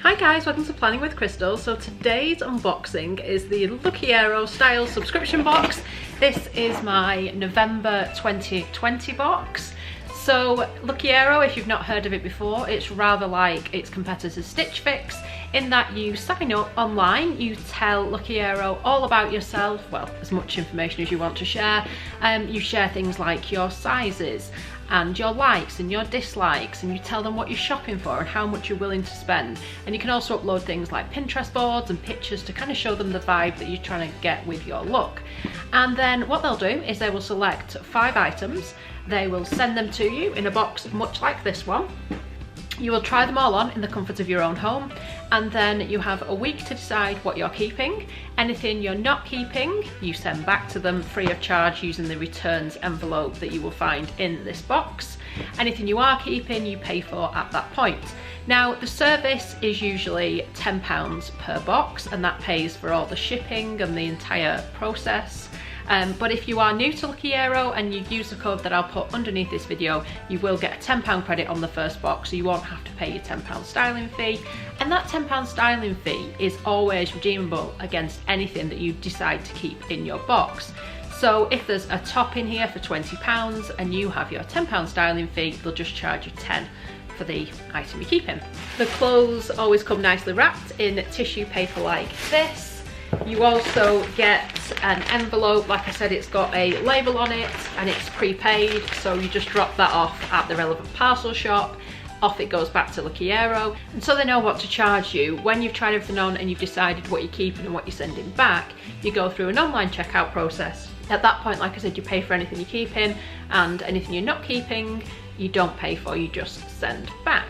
Hi guys, welcome to Planning with Crystal. So today's unboxing is the Lookiero style subscription box. This is my November 2020 box. So Lookiero, if you've not heard of it before, it's rather like its competitor Stitch Fix in that you sign up online, you tell Lookiero all about yourself, well, as much information as you want to share. You share things like your sizes and your likes and your dislikes, and you tell them what you're shopping for and how much you're willing to spend. And you can also upload things like Pinterest boards and pictures to kind of show them the vibe that you're trying to get with your look. And then what they'll do is they will select 5 items, they will send them to you in a box much like this one. You will try them all on in the comfort of your own home, and then you have a week to decide what you're keeping. Anything you're not keeping, you send back to them free of charge using the returns envelope that you will find in this box. Anything you are keeping, you pay for at that point. Now, the service is usually £10 per box, and that pays for all the shipping and the entire process. But if you are new to Lookiero and you use the code that I'll put underneath this video, you will get a £10 credit on the first box, so you won't have to pay your £10 styling fee. And that £10 styling fee is always redeemable against anything that you decide to keep in your box. So if there's a top in here for £20 and you have your £10 styling fee, they'll just charge you 10 for the item you're keeping. The clothes always come nicely wrapped in tissue paper like this. You also get an envelope. Like I said, it's got a label on it and it's prepaid, so you just drop that off at the relevant parcel shop. Off it goes back to Lookiero, and so they know what to charge you. When you've tried everything on and you've decided what you're keeping and what you're sending back, you go through an online checkout process. At that point, like I said, you pay for anything you're keeping, and anything you're not keeping, you don't pay for, you just send back.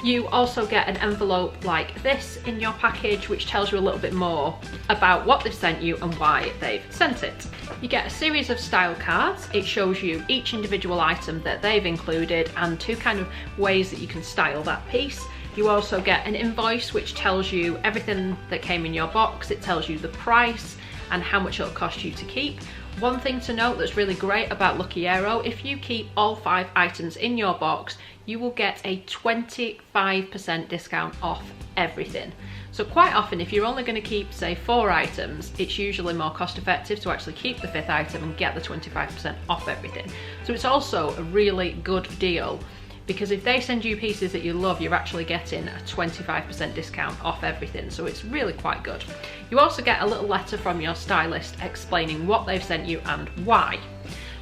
You also get an envelope like this in your package, which tells you a little bit more about what they've sent you and why they've sent it. You get a series of style cards. It shows you each individual item that they've included and 2 kind of ways that you can style that piece. You also get an invoice which tells you everything that came in your box. It tells you the price and how much it'll cost you to keep. One thing to note that's really great about Lookiero, if you keep all 5 items in your box, you will get a 25% discount off everything. So quite often, if you're only going to keep, say, 4 items, it's usually more cost effective to actually keep the 5th item and get the 25% off everything. So it's also a really good deal, because if they send you pieces that you love, you're actually getting a 25% discount off everything. So it's really quite good. You also get a little letter from your stylist explaining what they've sent you and why.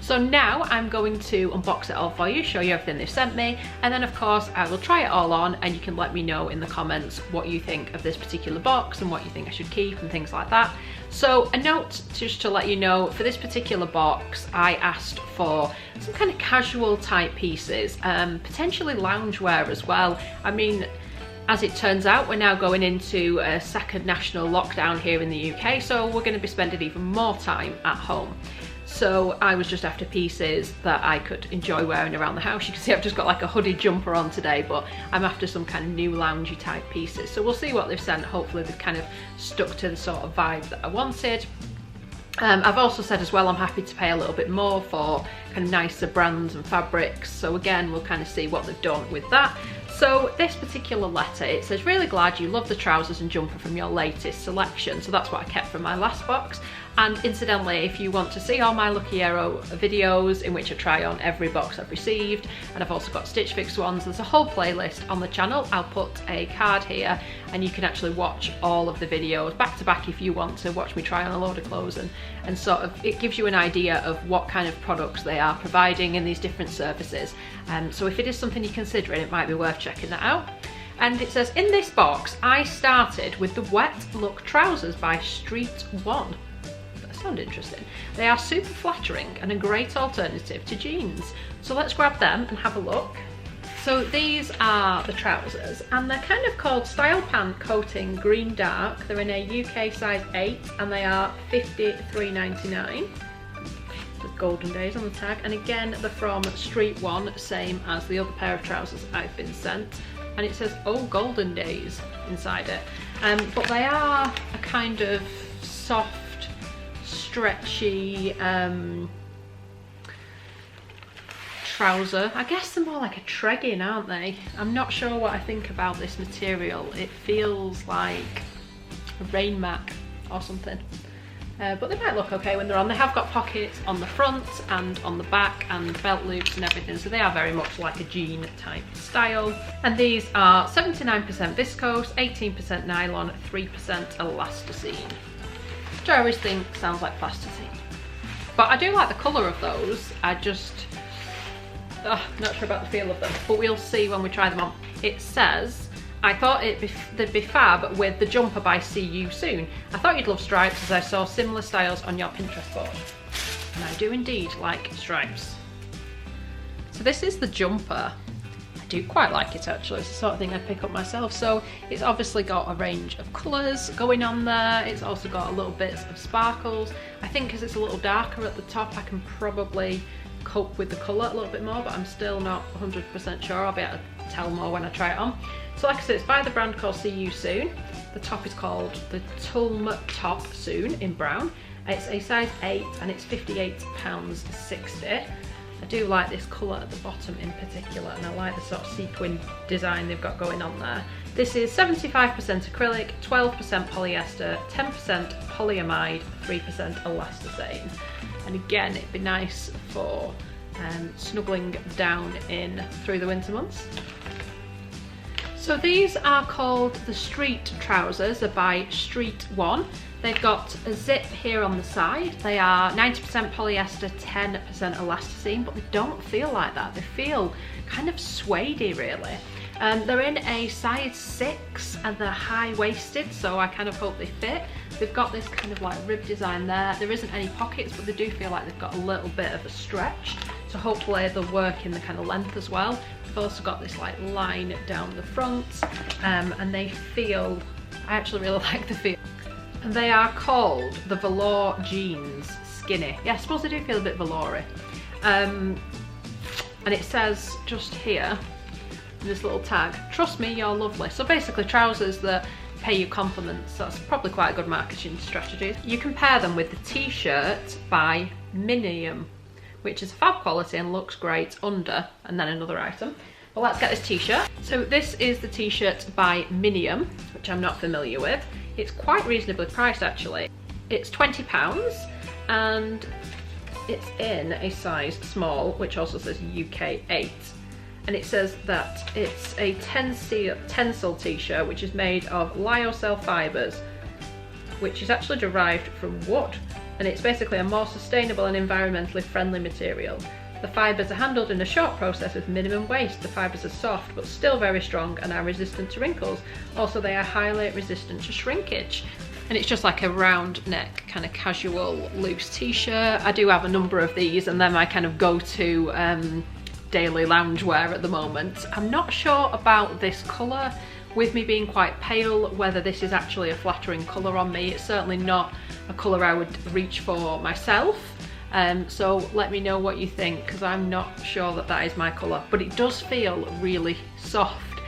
So now I'm going to unbox it all for you, show you everything they've sent me, and then of course I will try it all on, and you can let me know in the comments what you think of this particular box and what you think I should keep and things like that. So a note just to let you know, for this particular box I asked for some kind of casual type pieces, potentially loungewear as well. I mean, as it turns out, we're now going into a second national lockdown here in the UK, so we're going to be spending even more time at home. So I was just after pieces that I could enjoy wearing around the house. You can see I've just got like a hoodie jumper on today, but I'm after some kind of new loungy type pieces. So we'll see what they've sent. Hopefully they've kind of stuck to the sort of vibe that I wanted. I've also said as well, I'm happy to pay a little bit more for kind of nicer brands and fabrics. So again, we'll kind of see what they've done with that. So this particular letter, it says, really glad you love the trousers and jumper from your latest selection. So that's what I kept from my last box. And incidentally, if you want to see all my Lookiero videos in which I try on every box I've received, and I've also got Stitch Fix ones, there's a whole playlist on the channel. I'll put a card here and you can actually watch all of the videos back to back if you want to watch me try on a load of clothes, and sort of it gives you an idea of what kind of products they are providing in these different services. So if it is something you're considering, it might be worth checking that out. And it says, in this box I started with the Wet Look trousers by Street One. Sound interesting. They are super flattering and a great alternative to jeans. So let's grab them and have a look. So these are the trousers, and they're kind of called Style Pant Coating Green Dark. They're in a UK size 8 and they are £53.99. With Golden Days on the tag, and again they're from Street One, same as the other pair of trousers I've been sent, and it says "Oh Golden Days" inside it. But they are a kind of soft, stretchy trouser. I guess they're more like a tregging, aren't they? I'm not sure what I think about this material. It feels like a rain mat or something. But they might look okay when they're on. They have got pockets on the front and on the back and belt loops and everything, so they are very much like a jean type style. And these are 79% viscose, 18% nylon, 3% elasticine, which I always think sounds like plasticine. But I do like the colour of those. I just, not sure about the feel of them, but we'll see when we try them on. It says, I thought they'd be fab with the jumper by See You Soon. I thought you'd love stripes as I saw similar styles on your Pinterest board. And I do indeed like stripes. So this is the jumper. I do quite like it actually. It's the sort of thing I'd pick up myself. So it's obviously got a range of colours going on there. It's also got a little bits of sparkles. I think because it's a little darker at the top, I can probably cope with the colour a little bit more, but I'm still not 100% sure. I'll be able to tell more when I try it on. So like I said, it's by the brand called See You Soon. The top is called the Tulm Top Soon in brown. It's a size 8 and it's £58.60. I do like this colour at the bottom in particular, and I like the sort of sequin design they've got going on there. This is 75% acrylic, 12% polyester, 10% polyamide, 3% elasticine. And again, it'd be nice for snuggling down in through the winter months. So these are called the street trousers. They're by Street One. They've got a zip here on the side. They are 90% polyester, 10% elasticine, but they don't feel like that. They feel kind of suede-y really. They're in a size 6 and they're high-waisted, so I kind of hope they fit. They've got this kind of like rib design there. There isn't any pockets, but they do feel like they've got a little bit of a stretch. So hopefully they'll work in the kind of length as well. They've also got this like line down the front, and they feel, I actually really like the feel. And they are called the Velour Jeans Skinny. Yeah, I suppose they do feel a bit velour-y. And it says just here, this little tag, trust me, you're lovely. So basically trousers that pay you compliments. That's probably quite a good marketing strategy. You can pair them with the t-shirt by Minium, which is fab quality and looks great under, and then another item. Well, let's get this t-shirt. So this is the t-shirt by Minium, which I'm not familiar with. It's quite reasonably priced actually. It's £20 and it's in a size small, which also says UK 8. And it says that it's a tensile t-shirt which is made of lyocell fibres, which is actually derived from wood, and it's basically a more sustainable and environmentally friendly material. The fibres are handled in a short process with minimum waste. The fibres are soft but still very strong and are resistant to wrinkles. Also, they are highly resistant to shrinkage. And it's just like a round neck kind of casual loose t-shirt. I do have a number of these and they're my kind of go-to daily loungewear at the moment. I'm not sure about this colour. With me being quite pale, whether this is actually a flattering colour on me. It's certainly not a colour I would reach for myself. So let me know what you think, because I'm not sure that that is my colour, but it does feel really soft.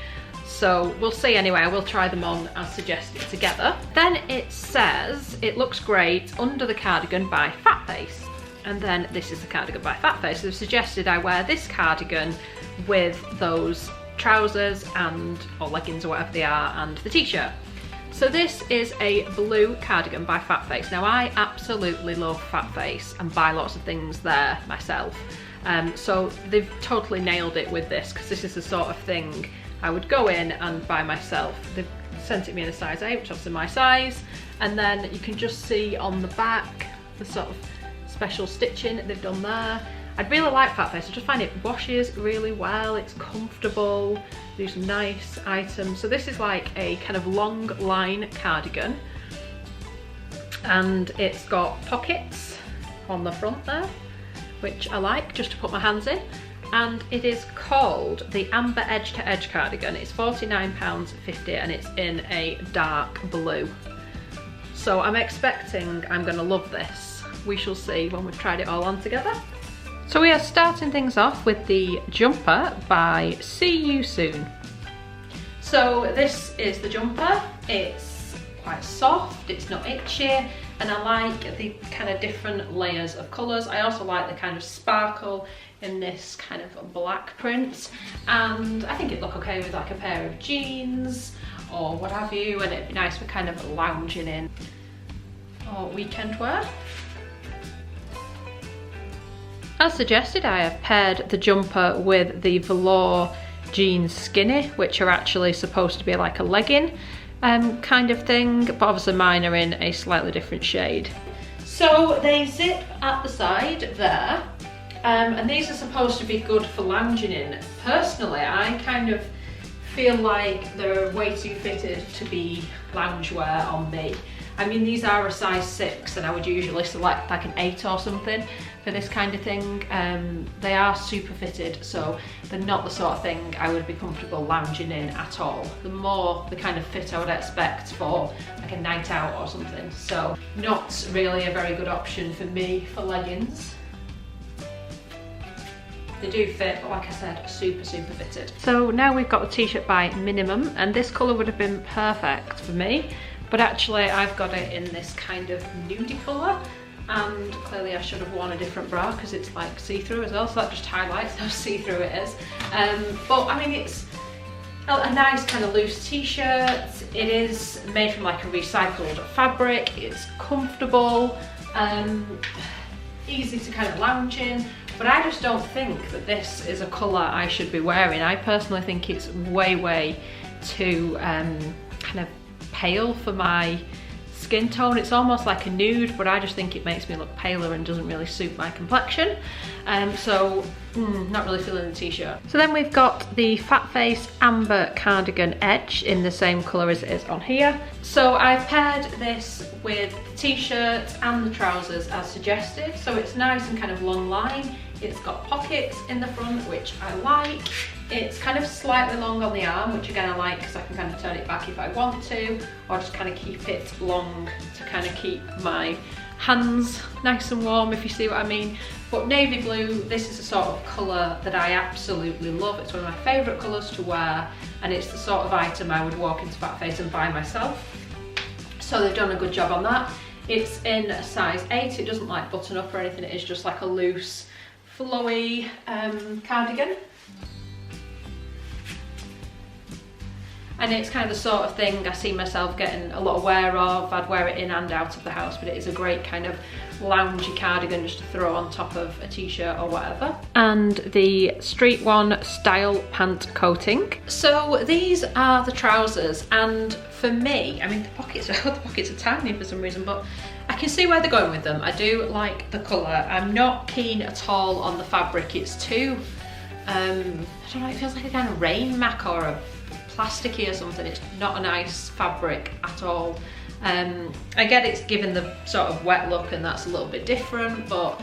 So we'll see anyway. I will try them on as suggested together. Then it says it looks great under the cardigan by Fatface. And then this is the cardigan by Fatface. They've suggested I wear this cardigan with those trousers and or leggings or whatever they are and the t-shirt. So this is a blue cardigan by Fatface. Now I absolutely love Fatface and buy lots of things there myself. So they've totally nailed it with this, because this is the sort of thing I would go in and buy myself. They've sent it me in a size 8, which is obviously my size. And then you can just see on the back the sort of special stitching they've done there. I'd really like Fatface. I just find it washes really well, it's comfortable, there's some nice items. So this is like a kind of long line cardigan, and it's got pockets on the front there, which I like, just to put my hands in. And it is called the Amber Edge to Edge cardigan. It's £49.50 and it's in a dark blue. So I'm expecting I'm gonna love this. We shall see when we've tried it all on together. So we are starting things off with the jumper by See You Soon. So this is the jumper. It's quite soft, it's not itchy. and I like the kind of different layers of colours. I also like the kind of sparkle in this kind of black print, and I think it'd look okay with like a pair of jeans or what have you, and it'd be nice for kind of lounging in or weekend wear. As suggested, I have paired the jumper with the velour jeans skinny, which are actually supposed to be like a legging kind of thing, but obviously mine are in a slightly different shade. So they zip at the side there, and these are supposed to be good for lounging in. Personally, I kind of feel like they're way too fitted to be loungewear on me. I mean, these are a size 6 and I would usually select like an 8 or something for this kind of thing. They are super fitted, so they're not the sort of thing I would be comfortable lounging in at all. The more the kind of fit I would expect for like a night out or something. So not really a very good option for me for leggings. They do fit, but like I said, super fitted. So now we've got the t-shirt by Minimum, and this colour would have been perfect for me. But actually I've got it in this kind of nudie colour, and clearly I should have worn a different bra because it's like see-through as well, so that just highlights how see-through it is. But I mean, it's a nice kind of loose t-shirt. It is made from like a recycled fabric. It's comfortable, easy to kind of lounge in. But I just don't think that this is a colour I should be wearing. I personally think it's way too kind of pale for my skin tone. It's almost like a nude, but I just think it makes me look paler and doesn't really suit my complexion. Not really feeling the t-shirt. So then we've got the Fat Face Amber Cardigan Edge in the same colour as it is on here. So I've paired this with the t-shirt and the trousers as suggested. So it's nice and kind of long line. It's got pockets in the front, which I like. It's kind of slightly long on the arm, which again I like because I can kind of turn it back if I want to, or just kind of keep it long to kind of keep my hands nice and warm, if you see what I mean. But navy blue, this is the sort of colour that I absolutely love. It's one of my favourite colours to wear, and it's the sort of item I would walk into Fat Face and buy myself. So they've done a good job on that. It's in a size 8, it doesn't like button up or anything, it is just like a loose, flowy cardigan. And it's kind of the sort of thing I see myself getting a lot of wear of. I'd wear it in and out of the house, but it is a great kind of loungy cardigan just to throw on top of a t-shirt or whatever. And the Street One Style Pant Coating. So these are the trousers, and for me, I mean the pockets are tiny for some reason, but I can see where they're going with them. I do like the colour. I'm not keen at all on the fabric. It's too, I don't know, it feels like a kind of rain mac or a plasticky or something. It's not a nice fabric at all. I get it's given the sort of wet look and that's a little bit different, but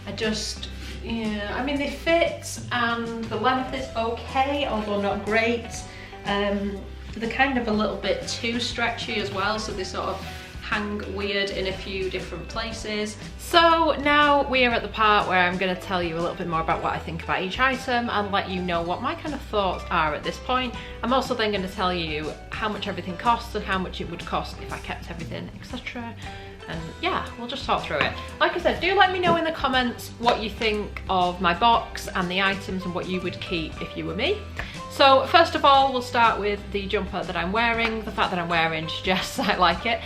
I just, yeah, I mean they fit and the length is okay, although not great. They're kind of a little bit too stretchy as well, so they sort of hang weird in a few different places. So now we are at the part where I'm going to tell you a little bit more about what I think about each item and let you know what my kind of thoughts are at this point. I'm also then going to tell you how much everything costs and how much it would cost if I kept everything, etc. And yeah, we'll just talk through it. Like I said, do let me know in the comments what you think of my box and the items and what you would keep if you were me. So first of all, we'll start with the jumper that I'm wearing. The fact that I'm wearing suggests I like it.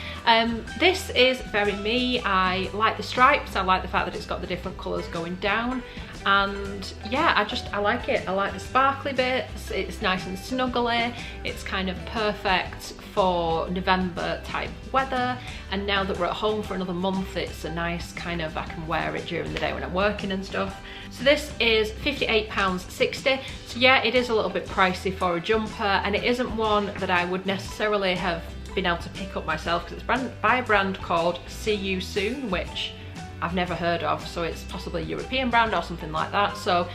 This is very me. I like the stripes. I like the fact that it's got the different colours going down. And yeah, I like it. I like the sparkly bits. It's nice and snuggly. It's kind of perfect for November type weather. And now that we're at home for another month, it's a nice kind of, I can wear it during the day when I'm working and stuff. So this is £58.60. So yeah, it is a little bit pricey for a jumper, and it isn't one that I would necessarily have been able to pick up myself because it's by a brand called See You Soon, which I've never heard of, so it's possibly a European brand or something like that. So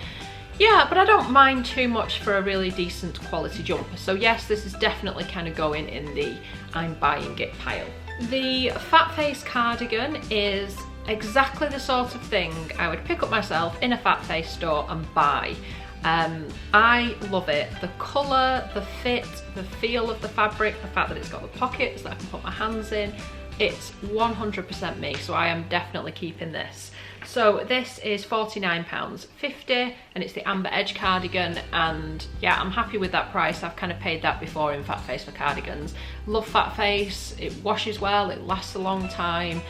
yeah, but I don't mind too much for a really decent quality jumper. So yes, this is definitely kind of going in the I'm buying it pile. The Fat Face cardigan is exactly the sort of thing I would pick up myself in a Fat Face store and buy. I love it. The colour, the fit, the feel of the fabric, the fact that it's got the pockets that I can put my hands in. it's 100% me, so I am definitely keeping this. So this is £49.50 and it's the Amber Edge cardigan, and yeah, I'm happy with that price. I've kind of paid that before in Fat Face for cardigans. Love Fat Face, it washes well, it lasts a long time.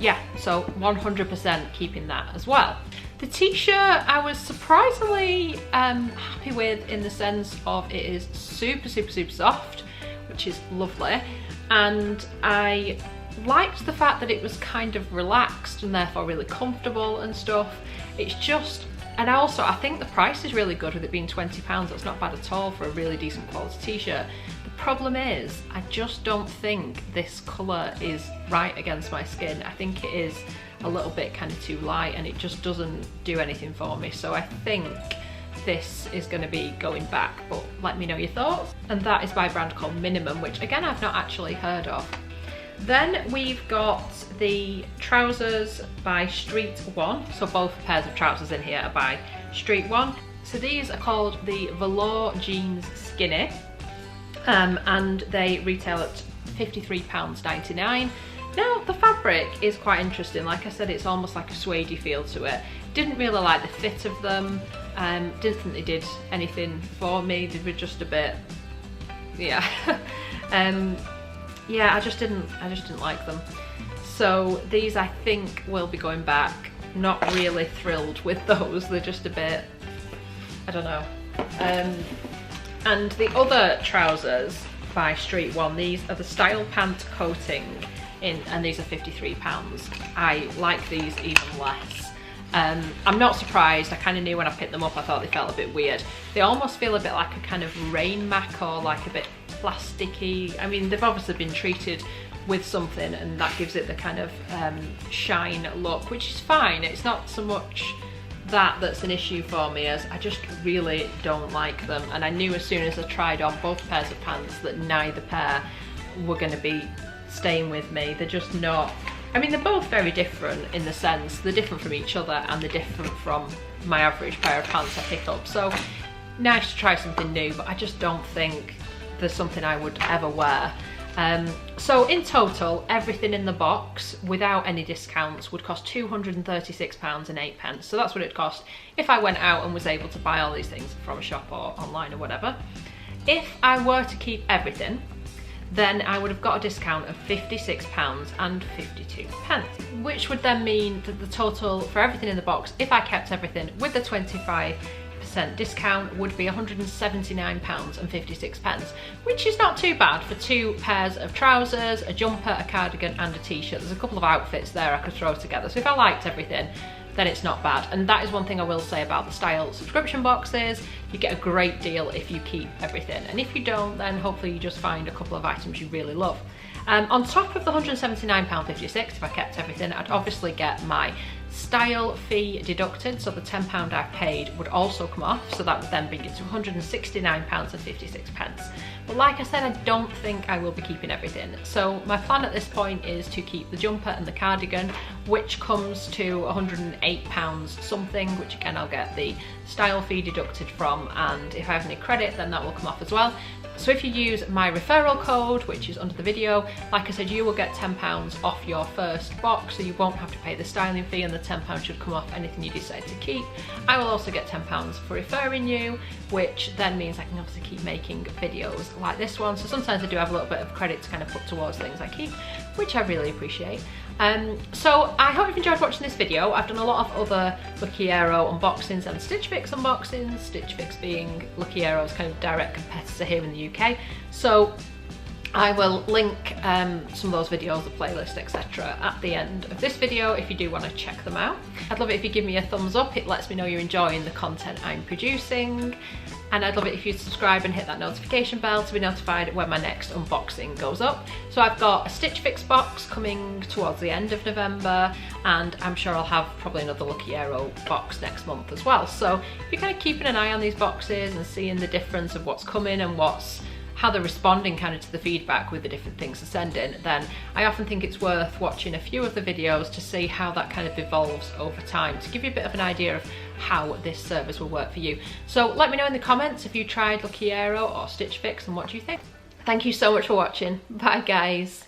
Yeah, so 100% keeping that as well. The t-shirt I was surprisingly happy with, in the sense of it is super soft, which is lovely, and I liked the fact that it was kind of relaxed and therefore really comfortable and stuff. It's just, and also I think the price is really good with it being £20. That's not bad at all for a really decent quality t-shirt. The problem is I just don't think this colour is right against my skin. I think it is a little bit kind of too light and it just doesn't do anything for me. So I think this is going to be going back, but let me know your thoughts. And that is by a brand called Minimum, which again I've not actually heard of. Then we've got the trousers by Street One. So both pairs of trousers in here are by Street One. So these are called the Velour Jeans Skinny, and they retail at £53.99. Now the fabric is quite interesting. Like I said, it's almost like a suede feel to it. Didn't really like the fit of them. Didn't think they did anything for me. They were just a bit, yeah. Yeah, I just didn't like them. So these I think will be going back. Not really thrilled with those. They're just a bit, I don't know. And the other trousers by Street One, these are the Style Pant Coating and these are £53. I like these even less. I'm not surprised. I kind of knew when I picked them up, I thought they felt a bit weird. They almost feel a bit like a kind of rain mac, or like a bit plasticky. I mean, they've obviously been treated with something and that gives it the kind of shine look, which is fine. It's not so much that's an issue for me, as I just really don't like them. And I knew as soon as I tried on both pairs of pants that neither pair were going to be staying with me. They're just not, I mean, they're both very different in the sense, they're different from each other and they're different from my average pair of pants I pick up. So nice to try something new, but I just don't think there's something I would ever wear. So in total, everything in the box without any discounts would cost £236.08. So that's what it'd cost if I went out and was able to buy all these things from a shop or online or whatever. If I were to keep everything, then I would have got a discount of £56.52, which would then mean that the total for everything in the box, if I kept everything with the 25% discount, would be £179.56, which is not too bad for two pairs of trousers, a jumper, a cardigan and a t-shirt. There's a couple of outfits there I could throw together. So if I liked everything, then it's not bad. And that is one thing I will say about the Style subscription boxes. You get a great deal if you keep everything. And if you don't, then hopefully you just find a couple of items you really love. On top of the £179.56, if I kept everything, I'd obviously get my Style fee deducted, so the £10 I've paid would also come off, so that would then bring it to £169.56. But like I said, I don't think I will be keeping everything. So my plan at this point is to keep the jumper and the cardigan, which comes to £108 something, which again I'll get the Style fee deducted from, and if I have any credit then that will come off as well. So if you use my referral code, which is under the video, like I said, you will get £10 off your first box, so you won't have to pay the styling fee, and the £10 should come off anything you decide to keep. I will also get £10 for referring you, which then means I can obviously keep making videos like this one. So sometimes I do have a little bit of credit to kind of put towards things I keep, which I really appreciate. So I hope you've enjoyed watching this video. I've done a lot of other Lookiero unboxings and Stitch Fix unboxings, Stitch Fix being Lookiero's kind of direct competitor here in the UK. So I will link some of those videos, the playlist, etc. at the end of this video if you do want to check them out. I'd love it if you give me a thumbs up. It lets me know you're enjoying the content I'm producing. And I'd love it if you subscribe and hit that notification bell to be notified when my next unboxing goes up. So I've got a Stitch Fix box coming towards the end of November, and I'm sure I'll have probably another Lookiero box next month as well. So if you're kind of keeping an eye on these boxes and seeing the difference of what's coming and how they're responding kind of to the feedback with the different things they're sending, then I often think it's worth watching a few of the videos to see how that kind of evolves over time, to give you a bit of an idea of how this service will work for you. So let me know in the comments if you tried Lookiero or Stitch Fix and what do you think. Thank you so much for watching. Bye guys.